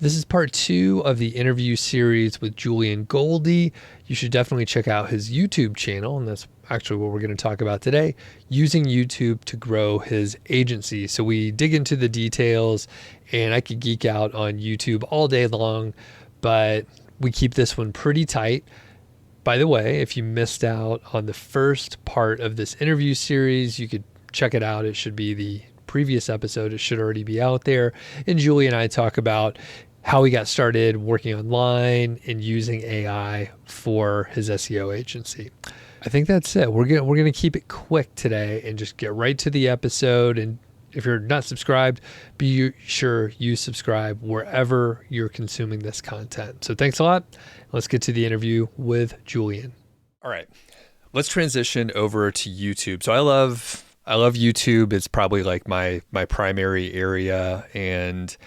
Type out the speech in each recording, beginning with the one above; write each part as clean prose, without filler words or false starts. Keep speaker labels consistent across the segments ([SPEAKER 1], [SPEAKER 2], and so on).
[SPEAKER 1] This is part 2 of the interview series with Julian Goldie. You should definitely check out his YouTube channel, and that's actually what we're going to talk about today, using YouTube to grow his agency. So we dig into the details, and I could geek out on YouTube all day long, but we keep this one pretty tight. By the way, if you missed out on the first part of this interview series, you could check it out. It should be the previous episode. It should already be out there. And Julie and I talk about how he got started working online and using AI for his SEO agency. I think that's it. We're gonna keep it quick today and just get right to the episode. And if you're not subscribed, be sure you subscribe wherever you're consuming this content. So thanks a lot. Let's get to the interview with Julian. All right, let's transition over to YouTube. So I love YouTube. It's probably like my primary area, and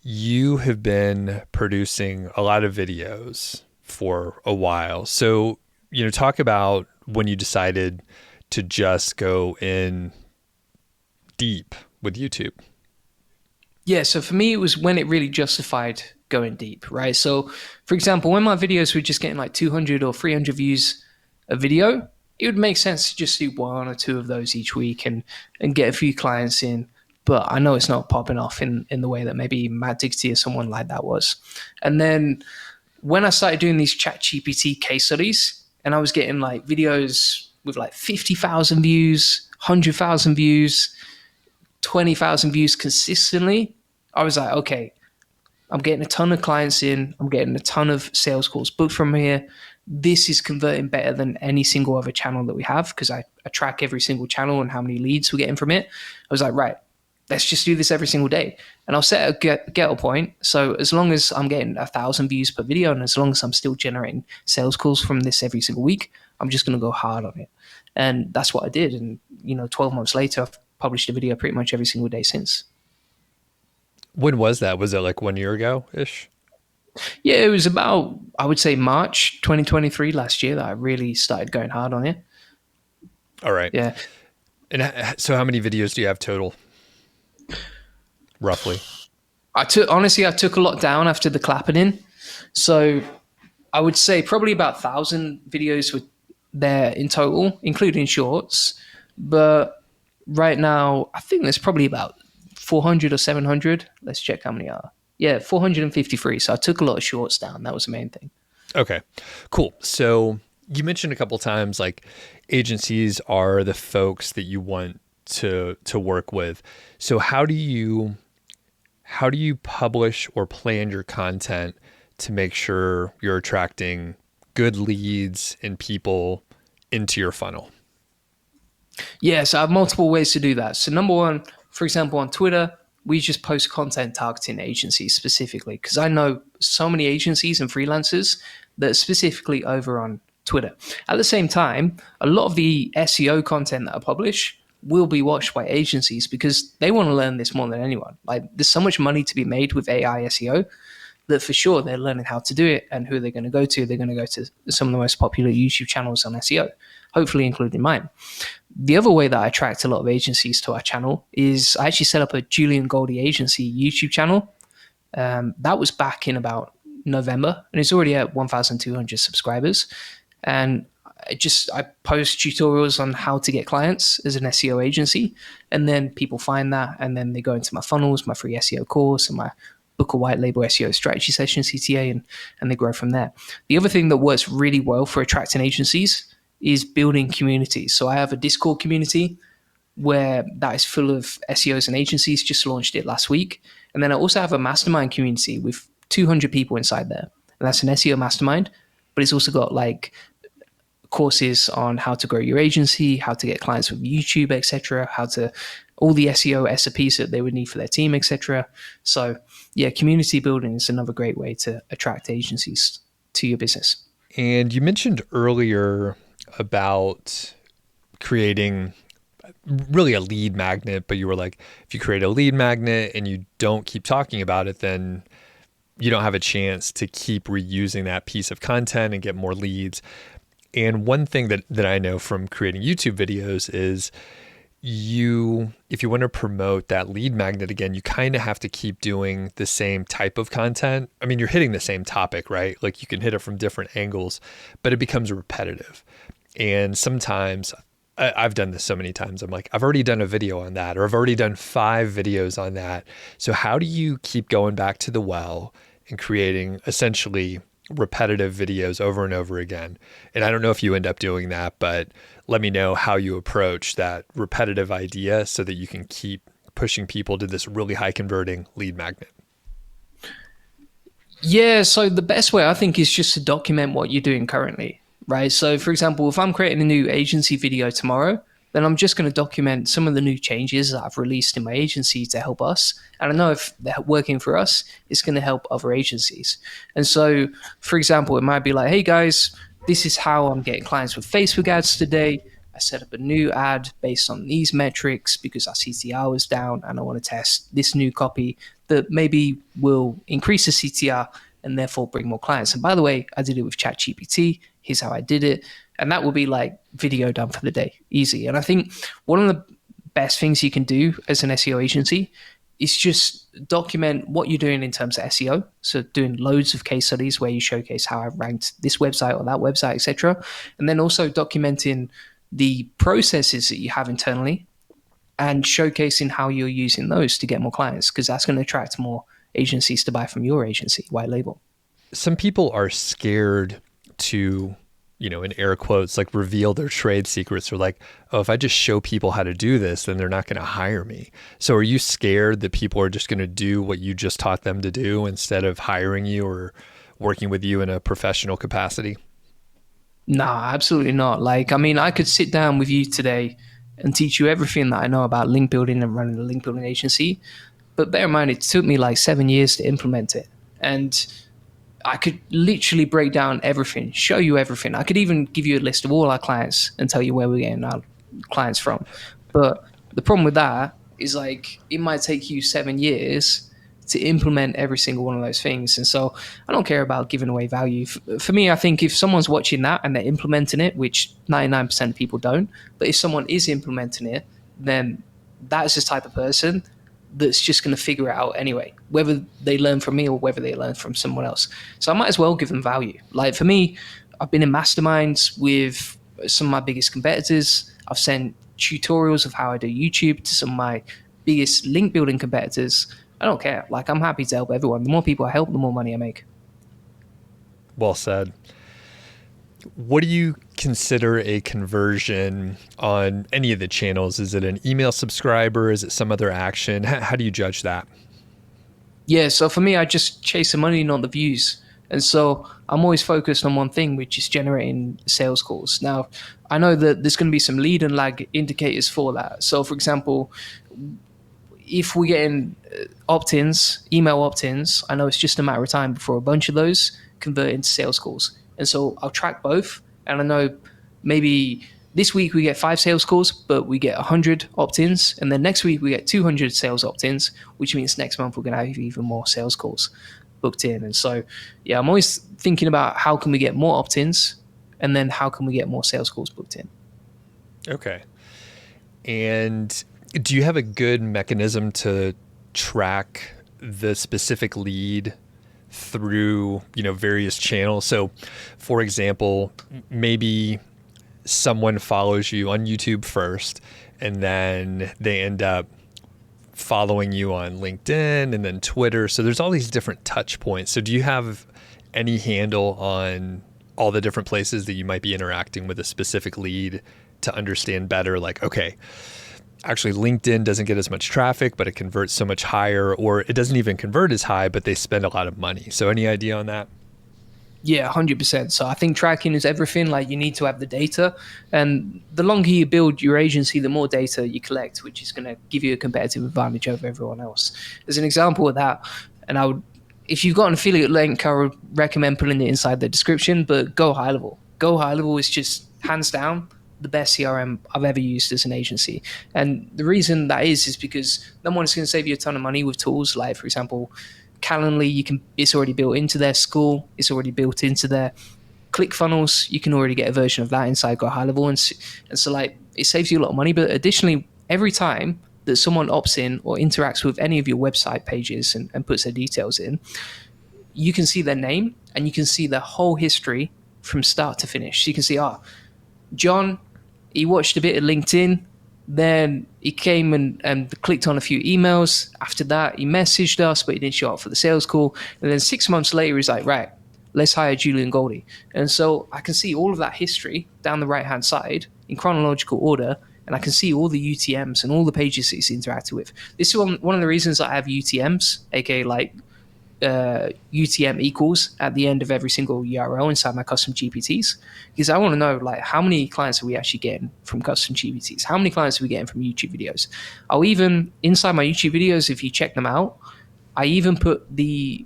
[SPEAKER 1] you have been producing a lot of videos for a while. So, talk about when you decided to just go in deep with YouTube.
[SPEAKER 2] Yeah, so for me, it was when it really justified going deep, right? So, for example, when my videos were just getting like 200 or 300 views a video, it would make sense to just do 1 or 2 of those each week and get a few clients in. But I know it's not popping off in the way that maybe Matt Diggity or someone like that was. And then when I started doing these ChatGPT case studies, and I was getting like videos with like 50,000 views, 100,000 views, 20,000 views consistently, I was like, okay, I'm getting a ton of clients in. I'm getting a ton of sales calls booked from here. This is converting better than any single other channel that we have, because I track every single channel and how many leads we're getting from it. I was like, right, let's just do this every single day. And I'll set a get point. So as long as I'm getting 1,000 views per video, and as long as I'm still generating sales calls from this every single week, I'm just going to go hard on it. And that's what I did. And, 12 months later, I've published a video pretty much every single day since.
[SPEAKER 1] When was that? Was it like 1 year ago-ish?
[SPEAKER 2] Yeah, it was about, I would say, March 2023 last year that I really started going hard on it.
[SPEAKER 1] All right.
[SPEAKER 2] Yeah.
[SPEAKER 1] And so how many videos do you have total? Roughly.
[SPEAKER 2] I took a lot down after the Clapperton. So I would say probably about 1,000 videos were there in total, including shorts. But right now, I think there's probably about 400 or 700. Let's check how many are. Yeah, 453. So I took a lot of shorts down. That was the main thing.
[SPEAKER 1] Okay, cool. So you mentioned a couple times like agencies are the folks that you want to work with. So how do you publish or plan your content to make sure you're attracting good leads and people into your funnel?
[SPEAKER 2] Yeah, so I have multiple ways to do that. So number one, for example, on Twitter, we just post content targeting agencies specifically, because I know so many agencies and freelancers that are specifically over on Twitter. At the same time, a lot of the SEO content that I publish will be watched by agencies because they want to learn this more than anyone. Like, there's so much money to be made with AI SEO that for sure they're learning how to do it. And who they're going to go to, they're going to go to some of the most popular YouTube channels on SEO, hopefully including mine. The other way that I attract a lot of agencies to our channel is I actually set up a Julian Goldie Agency YouTube channel. That was back in about November, and it's already at 1,200 subscribers. And I post tutorials on how to get clients as an SEO agency, and then people find that, and then they go into my funnels, my free SEO course, and my book a white label SEO strategy session, CTA, and they grow from there. The other thing that works really well for attracting agencies is building communities. So I have a Discord community where that is full of SEOs and agencies. Just launched it last week. And then I also have a mastermind community with 200 people inside there. And that's an SEO mastermind, but it's also got like courses on how to grow your agency, how to get clients with YouTube, etc., all the SEO SOPs that they would need for their team, etc. So yeah, community building is another great way to attract agencies to your business.
[SPEAKER 1] And you mentioned earlier about creating really a lead magnet, but you were like, if you create a lead magnet and you don't keep talking about it, then you don't have a chance to keep reusing that piece of content and get more leads. And one thing that I know from creating YouTube videos is if you want to promote that lead magnet again, you kind of have to keep doing the same type of content. I mean, you're hitting the same topic, right? Like you can hit it from different angles, but it becomes repetitive. And sometimes I've done this so many times. I'm like, I've already done a video on that, or I've already done 5 videos on that. So how do you keep going back to the well and creating essentially repetitive videos over and over again? And I don't know if you end up doing that, but let me know how you approach that repetitive idea so that you can keep pushing people to this really high converting lead magnet.
[SPEAKER 2] Yeah, so the best way I think is just to document what you're doing currently, right? So for example, if I'm creating a new agency video tomorrow, then I'm just going to document some of the new changes that I've released in my agency to help us. And I know if they're working for us, it's going to help other agencies. And so, for example, it might be like, hey guys, this is how I'm getting clients with Facebook ads today. I set up a new ad based on these metrics because our CTR was down and I want to test this new copy that maybe will increase the CTR and therefore bring more clients. And by the way, I did it with ChatGPT. Here's how I did it. And that will be like video done for the day, easy. And I think one of the best things you can do as an SEO agency is just document what you're doing in terms of SEO. So doing loads of case studies where you showcase how I ranked this website or that website, etc. And then also documenting the processes that you have internally and showcasing how you're using those to get more clients, because that's going to attract more agencies to buy from your agency, white label.
[SPEAKER 1] Some people are scared to, in air quotes, like reveal their trade secrets, or like, oh, if I just show people how to do this, then they're not going to hire me. So are you scared that people are just going to do what you just taught them to do instead of hiring you or working with you in a professional capacity?
[SPEAKER 2] Nah, absolutely not. Like, I mean, I could sit down with you today and teach you everything that I know about link building and running a link building agency. But bear in mind, it took me like 7 years to implement it. And I could literally break down everything, show you everything. I could even give you a list of all our clients and tell you where we're getting our clients from. But the problem with that is like it might take you 7 years to implement every single one of those things. And so I don't care about giving away value. For me, I think if someone's watching that and they're implementing it, which 99% of people don't, but if someone is implementing it, then that's the type of person that's just going to figure it out anyway, whether they learn from me or whether they learn from someone else. So I might as well give them value. Like for me, I've been in masterminds with some of my biggest competitors. I've sent tutorials of how I do YouTube to some of my biggest link building competitors. I don't care. Like I'm happy to help everyone. The more people I help, the more money I make.
[SPEAKER 1] Well said. What do you consider a conversion on any of the channels? Is it an email subscriber? Is it some other action? How do you judge that?
[SPEAKER 2] Yeah, so for me, I just chase the money, not the views. And so I'm always focused on one thing, which is generating sales calls. Now, I know that there's going to be some lead and lag indicators for that. So, for example, if we're getting opt-ins, email opt-ins, I know it's just a matter of time before a bunch of those convert into sales calls. And so I'll track both. And I know maybe this week we get 5 sales calls, but we get 100 opt-ins. And then next week we get 200 sales opt-ins, which means next month we're going to have even more sales calls booked in. And so, yeah, I'm always thinking about how can we get more opt-ins and then how can we get more sales calls booked in.
[SPEAKER 1] Okay. And do you have a good mechanism to track the specific lead through, various channels? So for example, maybe someone follows you on YouTube first and then they end up following you on LinkedIn and then Twitter. So there's all these different touch points. So do you have any handle on all the different places that you might be interacting with a specific lead to understand better, like, okay, actually LinkedIn doesn't get as much traffic, but it converts so much higher, or it doesn't even convert as high, but they spend a lot of money. So any idea on that?
[SPEAKER 2] Yeah, 100%. So I think tracking is everything. Like you need to have the data, and the longer you build your agency, the more data you collect, which is going to give you a competitive advantage over everyone else. As an example of that, and if you've got an affiliate link, I would recommend putting it inside the description, but Go High Level. Go High Level is just hands down the best CRM I've ever used as an agency. And the reason that is because number one, it's going to save you a ton of money with tools like, for example, Calendly. It's already built into their school. It's already built into their ClickFunnels. You can already get a version of that inside Go High Level. And so like it saves you a lot of money. But additionally, every time that someone opts in or interacts with any of your website pages and puts their details in, you can see their name and you can see their whole history from start to finish. So you can see, John, he watched a bit of LinkedIn, then he came and clicked on a few emails. After that, he messaged us, but he didn't show up for the sales call. And then 6 months later, he's like, right, let's hire Julian Goldie. And so I can see all of that history down the right-hand side in chronological order, and I can see all the UTMs and all the pages that he's interacted with. This is one of the reasons I have UTMs, aka like UTM equals at the end of every single URL inside my custom GPTs, because I want to know like how many clients are we actually getting from custom GPTs, how many clients are we getting from YouTube videos. I'll even inside my YouTube videos, if you check them out, I even put the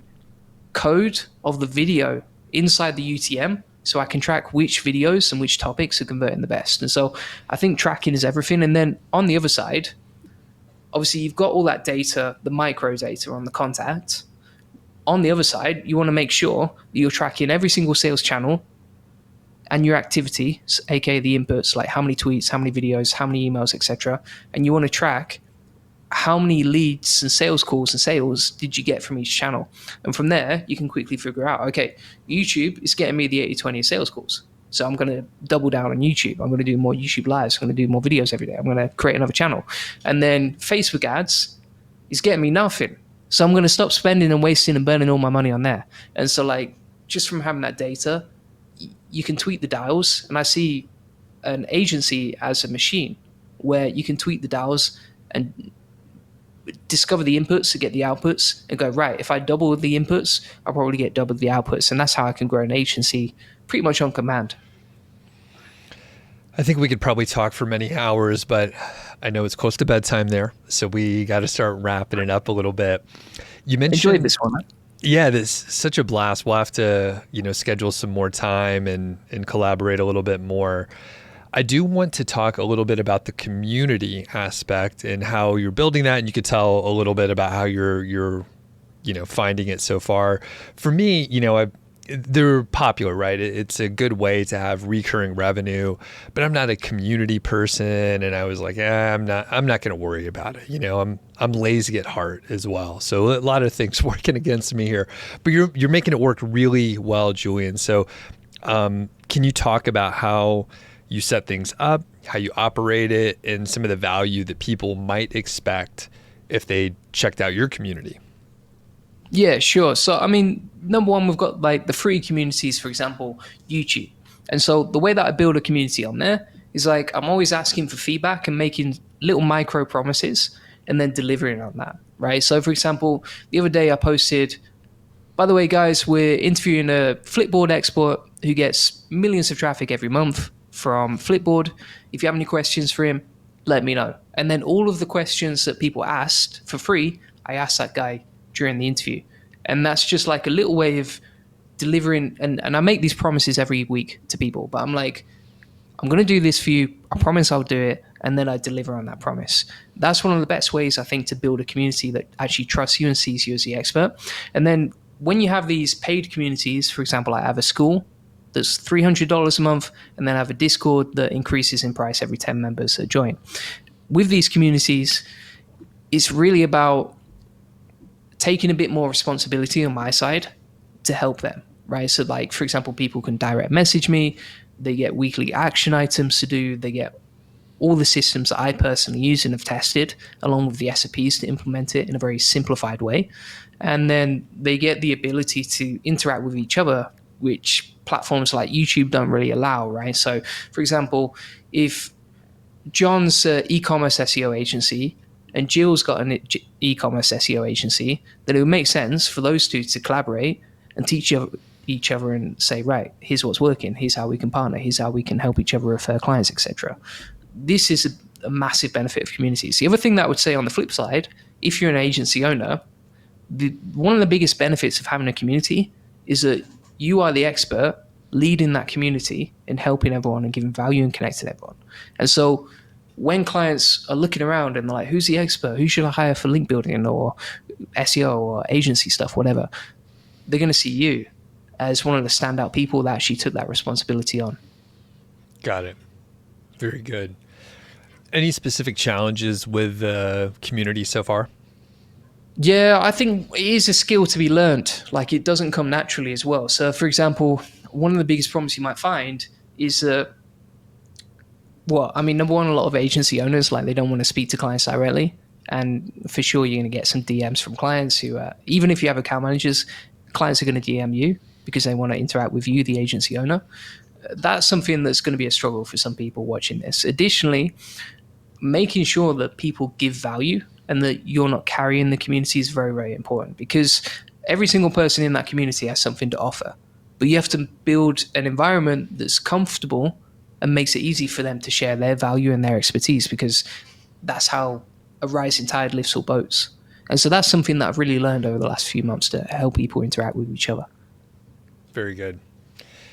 [SPEAKER 2] code of the video inside the UTM so I can track which videos and which topics are converting the best. And so I think tracking is everything. And then on the other side, obviously you've got all that data, the micro data on the contact. On the other side, you want to make sure that you're tracking every single sales channel and your activity, aka the inputs, like how many tweets, how many videos, how many emails, etc. And you want to track how many leads and sales calls and sales did you get from each channel. And from there, you can quickly figure out, okay, YouTube is getting me the 80-20 sales calls. So I'm going to double down on YouTube. I'm going to do more YouTube lives. I'm going to do more videos every day. I'm going to create another channel. And then Facebook ads is getting me nothing. So I'm going to stop spending and wasting and burning all my money on there. And so like, just from having that data, you can tweak the dials. And I see an agency as a machine where you can tweak the dials and discover the inputs to get the outputs and go, right, if I double the inputs, I'll probably get double the outputs. And that's how I can grow an agency pretty much on command.
[SPEAKER 1] I think we could probably talk for many hours, but I know it's close to bedtime there, so we got to start wrapping it up a little bit. You mentioned
[SPEAKER 2] enjoyed this one.
[SPEAKER 1] Yeah, this is such a blast. We'll have to, schedule some more time and collaborate a little bit more. I do want to talk a little bit about the community aspect and how you're building that, and you could tell a little bit about how you're finding it so far. For me, they're popular, right? It's a good way to have recurring revenue, but I'm not a community person, and I was like, I'm not going to worry about it. I'm lazy at heart as well, so a lot of things working against me here. But you're making it work really well, Julian. So, can you talk about how you set things up, how you operate it, and some of the value that people might expect if they checked out your community?
[SPEAKER 2] Yeah, sure. So, I mean, number one, we've got like the free communities, for example, YouTube. And so the way that I build a community on there is like, I'm always asking for feedback and making little micro promises and then delivering on that, right? So for example, the other day I posted, by the way, guys, we're interviewing a Flipboard expert who gets millions of traffic every month from Flipboard. If you have any questions for him, let me know. And then all of the questions that people asked for free, I asked that guy during the interview. And that's just like a little way of delivering. And I make these promises every week to people, but I'm like, I'm going to do this for you. I promise I'll do it. And then I deliver on that promise. That's one of the best ways, I think, to build a community that actually trusts you and sees you as the expert. And then when you have these paid communities, for example, I have a school that's $300 a month, and then I have a Discord that increases in price every 10 members that join. With these communities, it's really about taking a bit more responsibility on my side to help them, right? So like, for example, people can direct message me, they get weekly action items to do, they get all the systems that I personally use and have tested, along with the SOPs to implement it in a very simplified way. And then they get the ability to interact with each other, which platforms like YouTube don't really allow, right? So for example, if John's e-commerce SEO agency and Jill's got an e-commerce SEO agency, then it would make sense for those two to collaborate and teach each other and say, right, here's what's working, here's how we can partner, here's how we can help each other refer clients, etc. This is a massive benefit of communities. The other thing that I would say on the flip side, if you're an agency owner, one of the biggest benefits of having a community is that you are the expert leading that community and helping everyone and giving value and connecting everyone. And so when clients are looking around and they're like, who's the expert? Who should I hire for link building or SEO or agency stuff, whatever, they're going to see you as one of the standout people that actually took that responsibility on.
[SPEAKER 1] Got it. Very good. Any specific challenges with the community so far?
[SPEAKER 2] Yeah, I think it is a skill to be learned. Like it doesn't come naturally as well. So, for example, one of the biggest problems you might find is that, well, I mean, number one, a lot of agency owners like they don't want to speak to clients directly, and for sure you're going to get some DMs from clients who, even if you have account managers, clients are going to DM you because they want to interact with you, the agency owner. That's something that's going to be a struggle for some people watching this. Additionally, making sure that people give value and that you're not carrying the community is very, very important, because every single person in that community has something to offer. But you have to build an environment that's comfortable and makes it easy for them to share their value and their expertise, because that's how a rising tide lifts all boats. And so that's something that I've really learned over the last few months, to help people interact with each other.
[SPEAKER 1] Very good.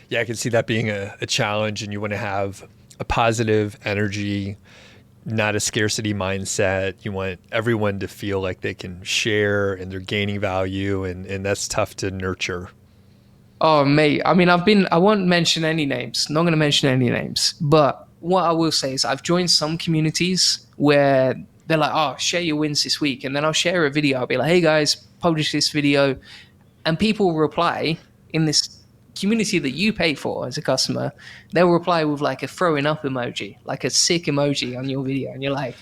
[SPEAKER 1] Yeah, I can see that being a challenge, and you want to have a positive energy, not a scarcity mindset. You want everyone to feel like they can share and they're gaining value, and that's tough to nurture.
[SPEAKER 2] Oh, mate. I mean, I won't mention any names, not going to mention any names. But what I will say is I've joined some communities where they're like, oh, share your wins this week. And then I'll share a video. I'll be like, hey guys, publish this video. And people will reply in this community that you pay for as a customer. They'll reply with like a throwing up emoji, like a sick emoji on your video. And you're like,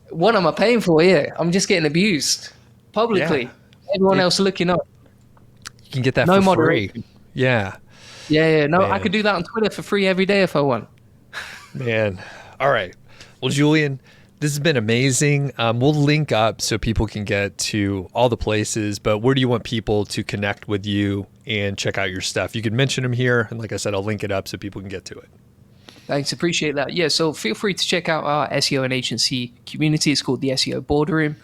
[SPEAKER 2] what am I paying for here? I'm just getting abused publicly.
[SPEAKER 1] Yeah.
[SPEAKER 2] Everyone else looking up.
[SPEAKER 1] You can get that
[SPEAKER 2] No
[SPEAKER 1] for
[SPEAKER 2] moderation.
[SPEAKER 1] free. Yeah.
[SPEAKER 2] Yeah. No,
[SPEAKER 1] Man.
[SPEAKER 2] I could do that on Twitter for free every day if I want.
[SPEAKER 1] Man. All right. Well, Julian, this has been amazing. We'll link up so people can get to all the places, but where do you want people to connect with you and check out your stuff? You can mention them here. And like I said, I'll link it up so people can get to it.
[SPEAKER 2] Thanks. Appreciate that. Yeah. So feel free to check out our SEO and agency community. It's called the SEO Boardroom.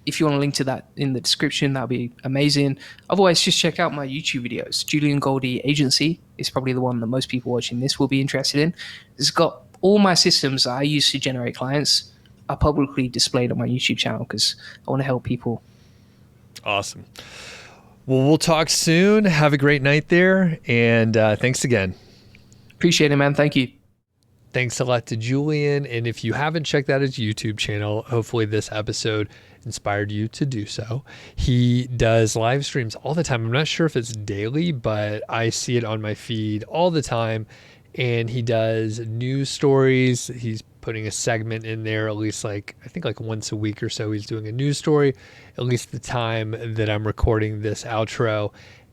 [SPEAKER 2] If you want to link to that in the description, that'd be amazing. Otherwise, just check out my YouTube videos. Julian Goldie Agency is probably the one that most people watching this will be interested in. It's got all my systems that I use to generate clients are publicly displayed on my YouTube channel, because I want to help people.
[SPEAKER 1] Awesome. Well, we'll talk soon. Have a great night there. And thanks again.
[SPEAKER 2] Appreciate it, man. Thank you.
[SPEAKER 1] Thanks a lot to Julian. And if you haven't checked out his YouTube channel, hopefully this episode inspired you to do so. He does live streams all the time. I'm not sure if it's daily, but I see it on my feed all the time. And he does news stories. He's putting a segment in there, at least I think once a week or so, he's doing a news story, at least the time that I'm recording this outro.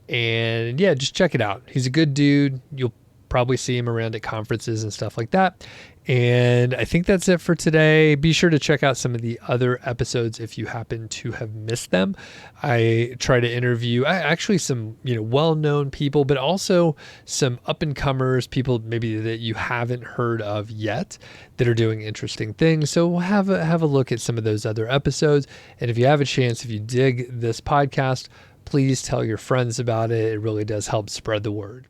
[SPEAKER 1] And yeah, just check it out. He's a good dude. You'll probably see him around at conferences and stuff like that. And I think that's it for today. Be sure to check out some of the other episodes if you happen to have missed them. I try to interview actually some, well-known people, but also some up-and-comers, people maybe that you haven't heard of yet that are doing interesting things. So we'll have a look at some of those other episodes. And if you have a chance, if you dig this podcast, please tell your friends about it. It really does help spread the word.